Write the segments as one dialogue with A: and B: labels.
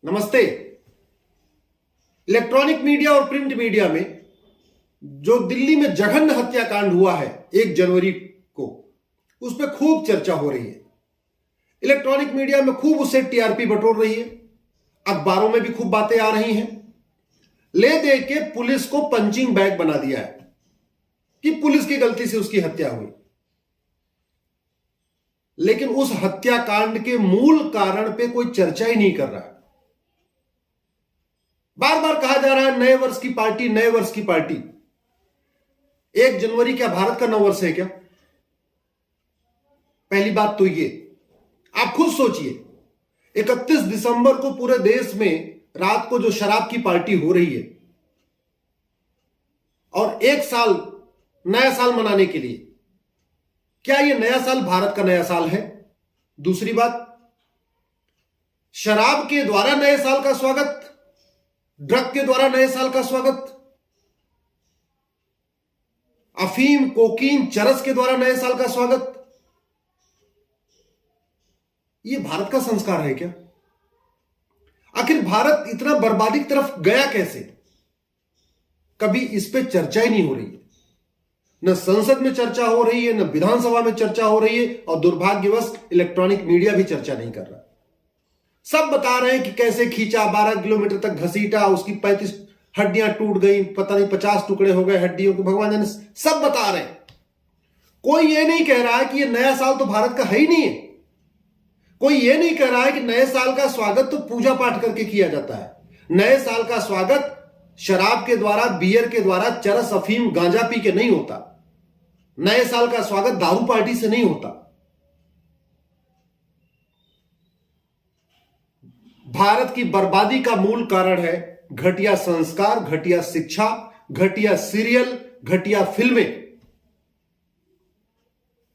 A: नमस्ते। Electronic media और print media में जो दिल्ली में जघन्य हत्याकांड हुआ है 1 जनवरी को, उस पर खूब चर्चा हो रही है। इलेक्ट्रॉनिक मीडिया में खूब उससे टीआरपी बटोर रही है, अखबारों में भी खूब बातें आ रही हैं। ले दे के पुलिस को पंचिंग बैग बना दिया है कि पुलिस की गलती से उसकी हत्या हुई। लेकिन उस हत्याकांड के मूल कारण पे कोई चर्चा ही नहीं कर रहा है। बार बार कहा जा रहा है नए वर्ष की पार्टी, नए वर्ष की पार्टी। 1 जनवरी क्या भारत का नव वर्ष है क्या? पहली बात तो ये, आप खुद सोचिए, 31 दिसंबर को पूरे देश में रात को जो शराब की पार्टी हो रही है और 1 साल नया साल मनाने के लिए, क्या यह नया साल भारत का नया साल है? दूसरी बात, शराब के द्वारा नए साल का स्वागत, ड्रग के द्वारा नए साल का स्वागत, अफीम, कोकीन, चरस के द्वारा नए साल का स्वागत, यह भारत का संस्कार है क्या? आखिर भारत इतना बर्बादी की तरफ गया कैसे? कभी इस पे चर्चा ही नहीं हो रही है। न संसद में चर्चा हो रही है, न विधानसभा में चर्चा हो रही है, और दुर्भाग्यवश इलेक्ट्रॉनिक मीडिया भी चर्चा नहीं कर रहा। सब बता रहे हैं कि कैसे खींचा, 12 किलोमीटर तक घसीटा, उसकी 35 हड्डियां टूट गई, पता नहीं 50 टुकड़े हो गए हड्डियों के, भगवान जाने। सब बता रहे हैं। कोई ये नहीं कह रहा है कि ये नया साल तो भारत का है ही नहीं है। कोई ये नहीं कह रहा है कि नए साल का स्वागत तो पूजा पाठ करके किया जाता है। नए साल का स्वागत शराब के द्वारा, बियर के द्वारा, चरस, अफीम, गांजा पी के नहीं होता। नए साल का स्वागत दारू पार्टी से नहीं होता। भारत की बर्बादी का मूल कारण है घटिया संस्कार, घटिया शिक्षा, घटिया सीरियल, घटिया फिल्में।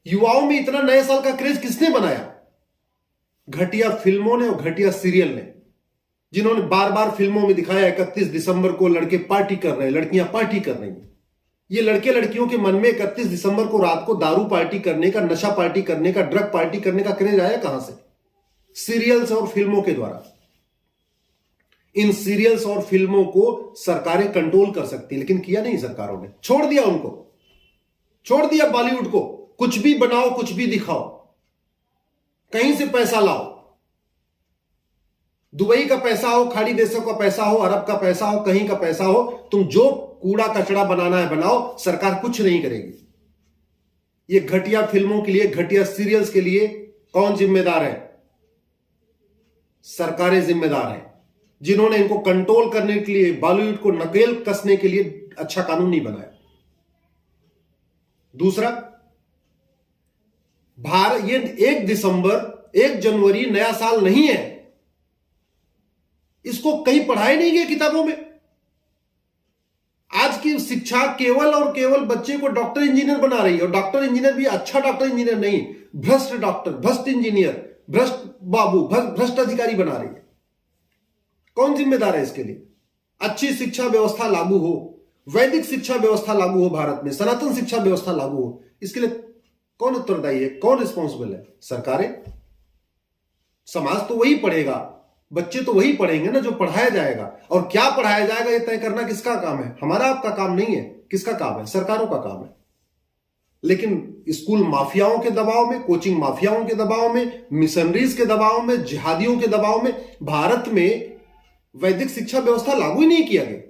A: युवाओं में इतना नए साल का क्रेज किसने बनाया? घटिया फिल्मों ने और घटिया सीरियल ने, जिन्होंने बार बार फिल्मों में दिखाया 31 दिसंबर को लड़के पार्टी कर रहे हैं, लड़कियां पार्टी कर रही हैं। ये लड़के लड़कियों के मन में 31 दिसंबर को रात को दारू पार्टी करने का, नशा पार्टी करने का, ड्रग पार्टी करने का क्रेज आया कहां से? सीरियल्स और फिल्मों के द्वारा। इन सीरियल्स और फिल्मों को सरकारें कंट्रोल कर सकती, लेकिन किया नहीं सरकारों ने। छोड़ दिया उनको, छोड़ दिया बॉलीवुड को। कुछ भी बनाओ, कुछ भी दिखाओ, कहीं से पैसा लाओ। दुबई का पैसा हो, खाड़ी देशों का पैसा हो, अरब का पैसा हो, कहीं का पैसा हो, तुम जो कूड़ा कचड़ा बनाना है बनाओ, सरकार कुछ नहीं करेगी। ये घटिया फिल्मों के लिए, घटिया सीरियल्स के लिए कौन जिम्मेदार है? सरकारें जिम्मेदार हैं, जिन्होंने इनको कंट्रोल करने के लिए, बॉलीवुड को नकेल कसने के लिए अच्छा कानून नहीं बनाया। दूसरा, ये 1 दिसंबर, 1 जनवरी नया साल नहीं है। इसको कहीं पढ़ाया नहीं गया किताबों में। आज की शिक्षा केवल और केवल बच्चे को डॉक्टर इंजीनियर बना रही है, और डॉक्टर इंजीनियर भी अच्छा डॉक्टर इंजीनियर नहीं, भ्रष्ट डॉक्टर, भ्रष्ट इंजीनियर, भ्रष्ट बाबू, भ्रष्ट अधिकारी बना रही है। कौन जिम्मेदार है इसके लिए? अच्छी शिक्षा व्यवस्था लागू हो, वैदिक शिक्षा व्यवस्था लागू हो, भारत में सनातन शिक्षा व्यवस्था लागू हो, इसके लिए कौन उत्तरदायी है? कौन रिस्पॉन्सिबल है? सरकारें। समाज तो वही पढ़ेगा, बच्चे तो वही पढ़ेंगे ना जो पढ़ाया जाएगा। और क्या पढ़ाया जाएगा ये तय करना किसका काम है? हमारा आपका काम नहीं है। किसका काम है? सरकारों का काम है। लेकिन स्कूल माफियाओं के दबाव में, कोचिंग माफियाओं के दबाव में, मिशनरीज के दबाव में, जिहादियों के दबाव में भारत में वैदिक शिक्षा व्यवस्था लागू ही नहीं किया गया।